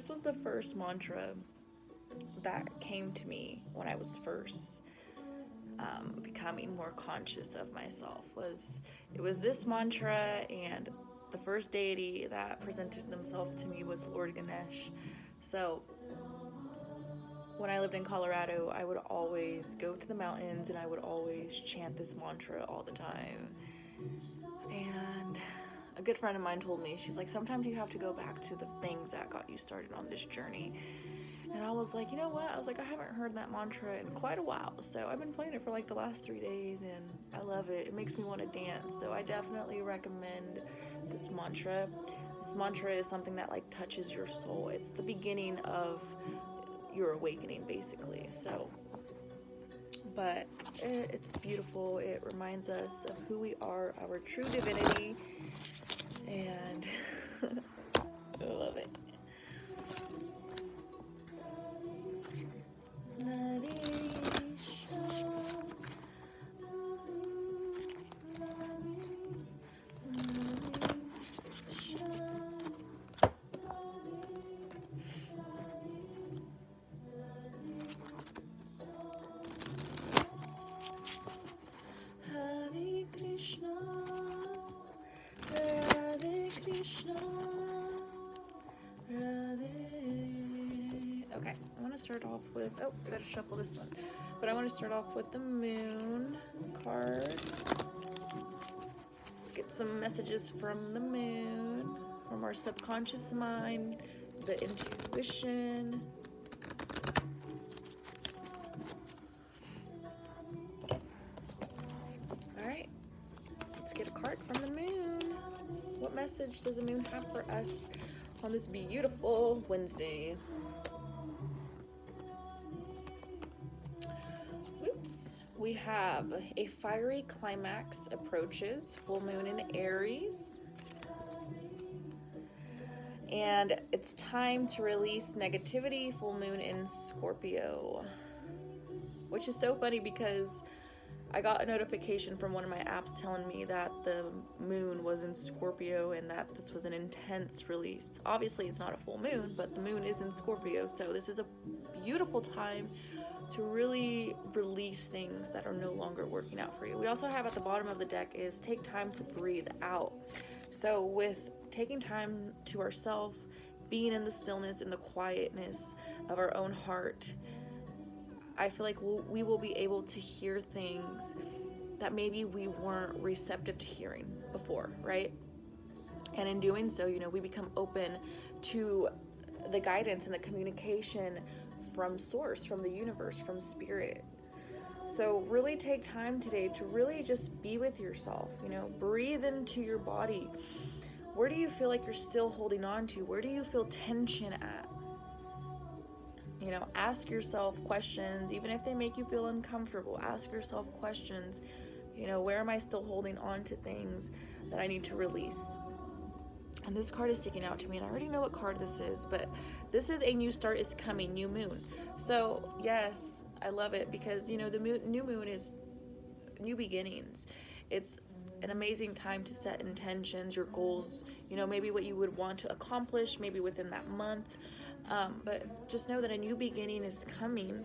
this was the first mantra that came to me when I was first becoming more conscious of myself. It was this mantra, and the first deity that presented themselves to me was Lord Ganesh. So when I lived in Colorado, I would always go to the mountains and I would always chant this mantra all the time. And a good friend of mine told me, she's like, sometimes you have to go back to the things that got you started on this journey. And I was like, you know what? I was like, I haven't heard that mantra in quite a while. So I've been playing it for like the last 3 days and I love it. It makes me want to dance. So I definitely recommend this mantra. This mantra is something that like touches your soul. It's the beginning of your awakening, basically. So, but it's beautiful. It reminds us of who we are, our true divinity, and I love it. Okay, I want to start off with, I gotta shuffle this one, but I want to start off with the moon card. Let's get some messages from the moon, from our subconscious mind, the intuition. All right, let's get a card from the moon. What message does the moon have for us on this beautiful Wednesday? We have a fiery climax approaches, full moon in Aries. And it's time to release negativity, full moon in Scorpio. Which is so funny because I got a notification from one of my apps telling me that the moon was in Scorpio and that this was an intense release. Obviously it's not a full moon, but the moon is in Scorpio, so this is a beautiful time to really release things that are no longer working out for you. We also have at the bottom of the deck is take time to breathe out. So with taking time to ourselves, being in the stillness and the quietness of our own heart, I feel like we will be able to hear things that maybe we weren't receptive to hearing before, right? And in doing so, we become open to the guidance and the communication from source, from the universe, from spirit. So really take time today to really just be with yourself, breathe into your body. Where do you feel like you're still holding on to? Where do you feel tension at? Ask yourself questions, even if they make you feel uncomfortable. Ask yourself questions, where am I still holding on to things that I need to release? And this card is sticking out to me, and I already know what card this is, but this is a new start is coming, new moon. So yes, I love it because, the new moon is new beginnings. It's an amazing time to set intentions, your goals, maybe what you would want to accomplish, maybe within that month. But just know that a new beginning is coming,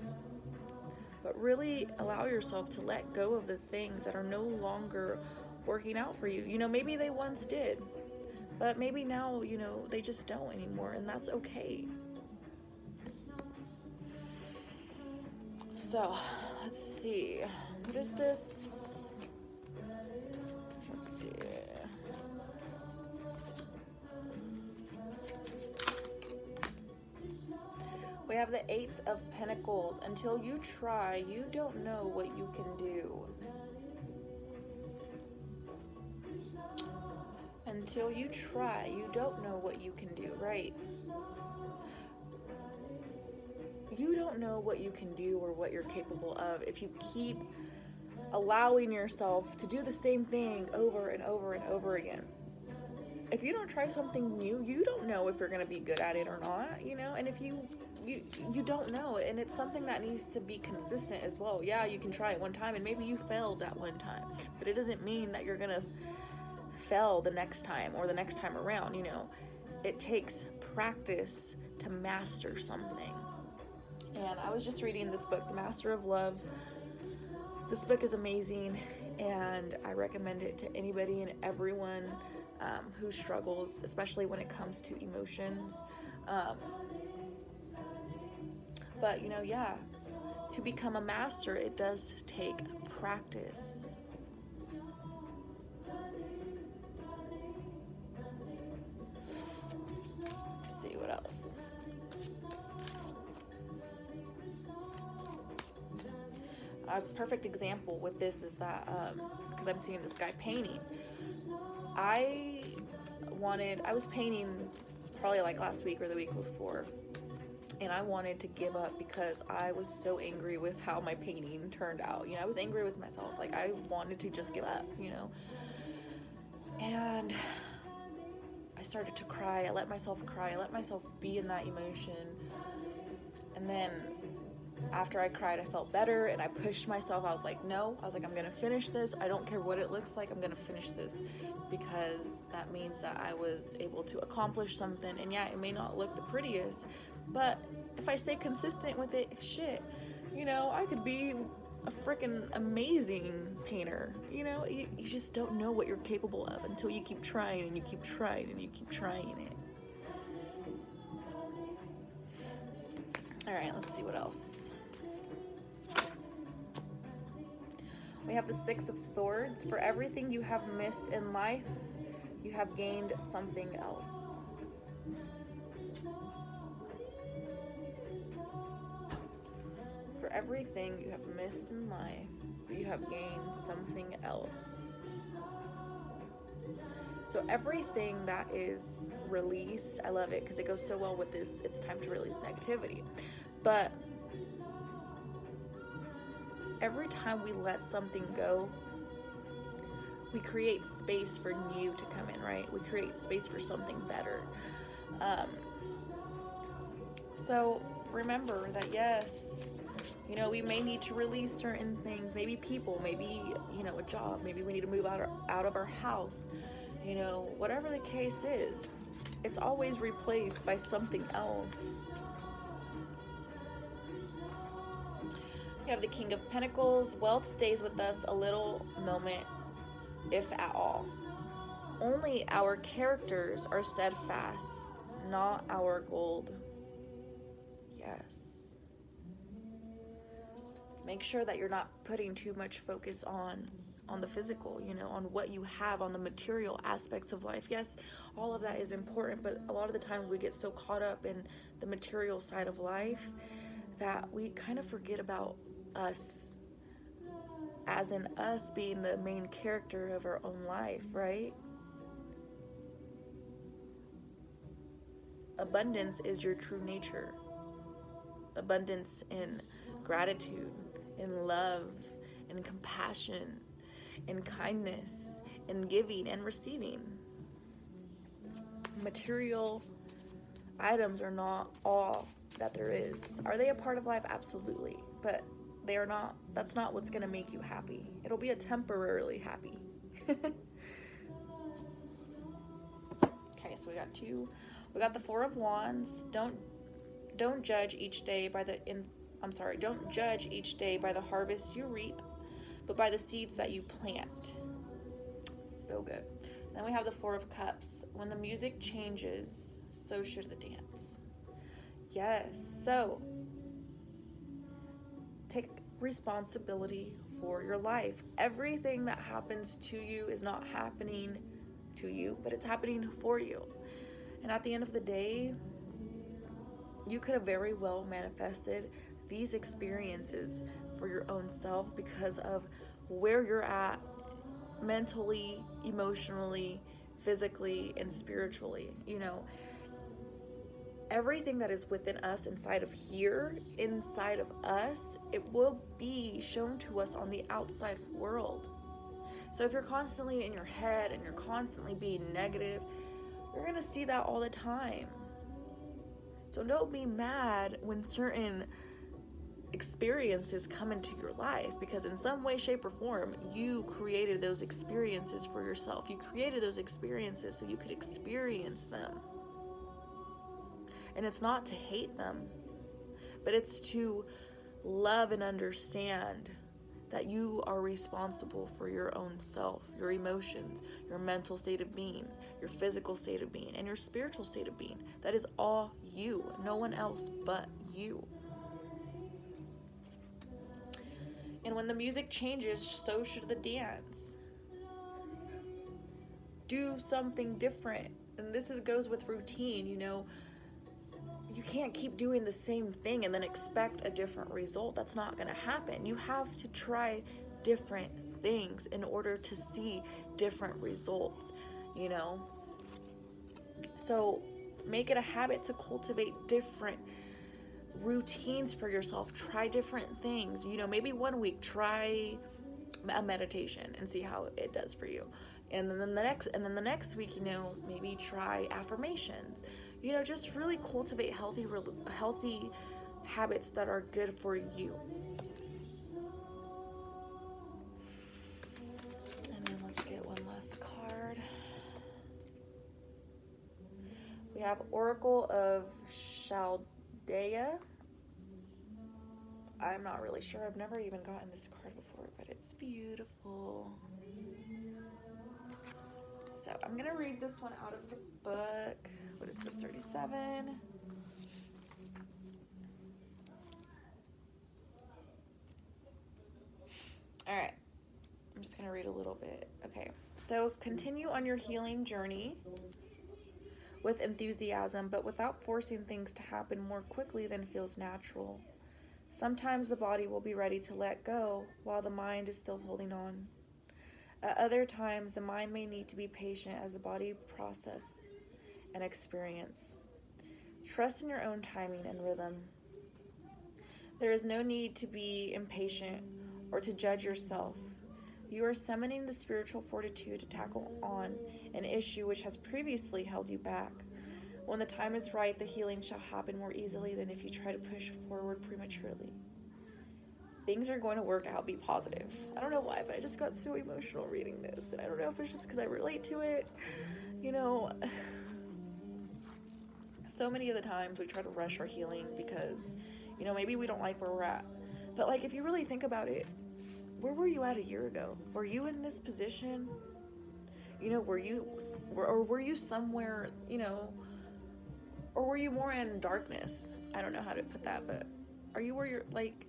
but really allow yourself to let go of the things that are no longer working out for you. Maybe they once did, but maybe now, they just don't anymore, and that's okay. So, let's see. What is this? Let's see. We have the Eight of Pentacles. Until you try, you don't know what you can do. Until you try, you don't know what you can do, right? You don't know what you can do or what you're capable of if you keep allowing yourself to do the same thing over and over and over again. If you don't try something new, you don't know if you're going to be good at it or not, and if you don't know, and it's something that needs to be consistent as well. Yeah, you can try it one time and maybe you failed at one time, but it doesn't mean that you're going to fail the next time or the next time around. It takes practice to master something. And I was just reading this book, The Master of Love. This book is amazing, and I recommend it to anybody and everyone who struggles, especially when it comes to emotions. But, to become a master, it does take practice. Let's see what else. A perfect example with this is that, because I'm seeing this guy painting. I was painting probably like last week or the week before, and I wanted to give up because I was so angry with how my painting turned out. I was angry with myself. Like, I wanted to just give up, and I started to cry. I let myself cry. I let myself be in that emotion. And then after I cried, I felt better, and I pushed myself. I was like, no. I was like, I'm going to finish this. I don't care what it looks like. I'm going to finish this, because that means that I was able to accomplish something. And yeah, it may not look the prettiest, but if I stay consistent with it, shit, I could be a freaking amazing painter. You just don't know what you're capable of until you keep trying and you keep trying and you keep trying it. All right, let's see what else. We have the Six of Swords. For everything you have missed in life, you have gained something else. For everything you have missed in life, you have gained something else. So everything that is released, I love it because it goes so well with this, it's time to release negativity. But every time we let something go, we create space for new to come in, right? We create space for something better. So remember that, yes, we may need to release certain things, maybe people, maybe, a job, maybe we need to move out of our house, whatever the case is, it's always replaced by something else. We have the King of Pentacles. Wealth stays with us a little moment, if at all. Only our characters are steadfast, not our gold. Yes. Make sure that you're not putting too much focus on the physical, on what you have, on the material aspects of life. Yes, all of that is important, but a lot of the times we get so caught up in the material side of life that we kind of forget about us, as in us being the main character of our own life, right? Abundance is your true nature. Abundance in gratitude, in love, in compassion, in kindness, in giving and receiving. Material items are not all that there is. Are they a part of life? Absolutely. But they are not. That's not what's going to make you happy. It'll be a temporarily happy. Okay, so we got two. We got the Four of Wands. Don't judge each day by don't judge each day by the harvest you reap, but by the seeds that you plant. So good. Then we have the Four of Cups. When the music changes, so should the dance. Yes. So take responsibility for your life. Everything that happens to you is not happening to you, but it's happening for you. And at the end of the day, you could have very well manifested these experiences for your own self because of where you're at mentally, emotionally, physically, and spiritually. Everything that is within us, inside of us, it will be shown to us on the outside world. So if you're constantly in your head and you're constantly being negative, you're going to see that all the time. So don't be mad when certain experiences come into your life, because in some way, shape, or form, you created those experiences for yourself. You created those experiences so you could experience them. And it's not to hate them, but it's to love and understand that you are responsible for your own self, your emotions, your mental state of being, your physical state of being, and your spiritual state of being. That is all you, no one else but you. And when the music changes, so should the dance. Do something different. And this goes with routine, you know. You can't keep doing the same thing and then expect a different result. That's not going to happen. You have to try different things in order to see different results, you know. So make it a habit to cultivate different routines for yourself. Try different things. You know, maybe one week try a meditation and see how it does for you. And then the next week, you know, maybe try affirmations. You know, just really cultivate healthy habits that are good for you. And then let's get one last card. We have Oracle of Chaldea. I'm not really sure. I've never even gotten this card before, but it's beautiful. So I'm going to read this one out of the book. What is this, 37? All right. I'm just going to read a little bit. Okay. So continue on your healing journey with enthusiasm, but without forcing things to happen more quickly than feels natural. Sometimes the body will be ready to let go while the mind is still holding on. At other times, the mind may need to be patient as the body process and experience. Trust in your own timing and rhythm. There is no need to be impatient or to judge yourself. You are summoning the spiritual fortitude to tackle on an issue which has previously held you back. When the time is right, the healing shall happen more easily than if you try to push forward prematurely. Things are going to work out. Be positive. I don't know why, but I just got so emotional reading this. And I don't know if it's just because I relate to it. You know, so many of the times we try to rush our healing because, you know, maybe we don't like where we're at. But like, if you really think about it, where were you at a year ago? Were you in this position? You know, were you somewhere, you know, or were you more in darkness? I don't know how to put that, but are you where you're like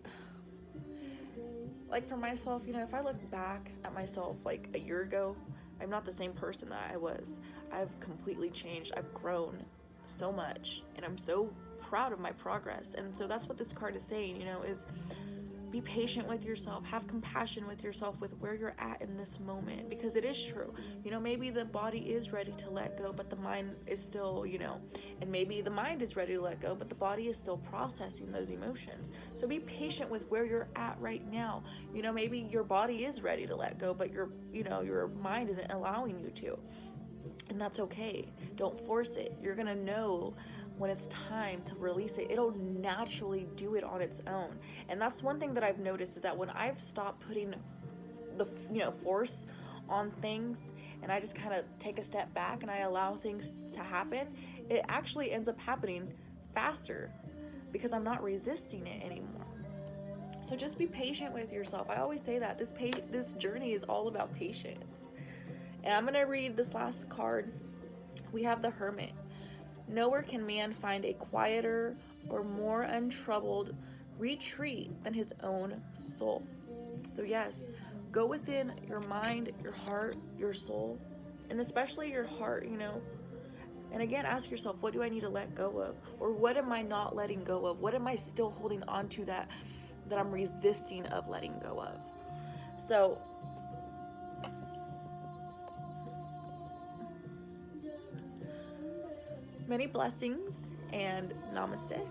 for myself, you know, if I look back at myself like a year ago, I'm not the same person that I was. I've completely changed. I've grown so much, and I'm so proud of my progress. And so that's what this card is saying, you know, is be patient with yourself, have compassion with yourself with where you're at in this moment, because it is true. You know, maybe the body is ready to let go, but the mind is still, you know, and maybe the mind is ready to let go, but the body is still processing those emotions. So be patient with where you're at right now. You know, maybe your body is ready to let go, but your mind isn't allowing you to. And that's okay. Don't force it. You're gonna know when it's time to release it. It'll naturally do it on its own. And that's one thing that I've noticed, is that when I've stopped putting the force on things, and I just kind of take a step back and I allow things to happen, it actually ends up happening faster because I'm not resisting it anymore. So just be patient with yourself. I always say that this journey is all about patience. And I'm gonna read this last card. We have the Hermit. Nowhere can man find a quieter or more untroubled retreat than his own soul. So yes, go within your mind, your heart, your soul, and especially your heart, you know. And again, ask yourself, what do I need to let go of? Or what am I not letting go of? What am I still holding on to that I'm resisting of letting go of? So many blessings and namaste.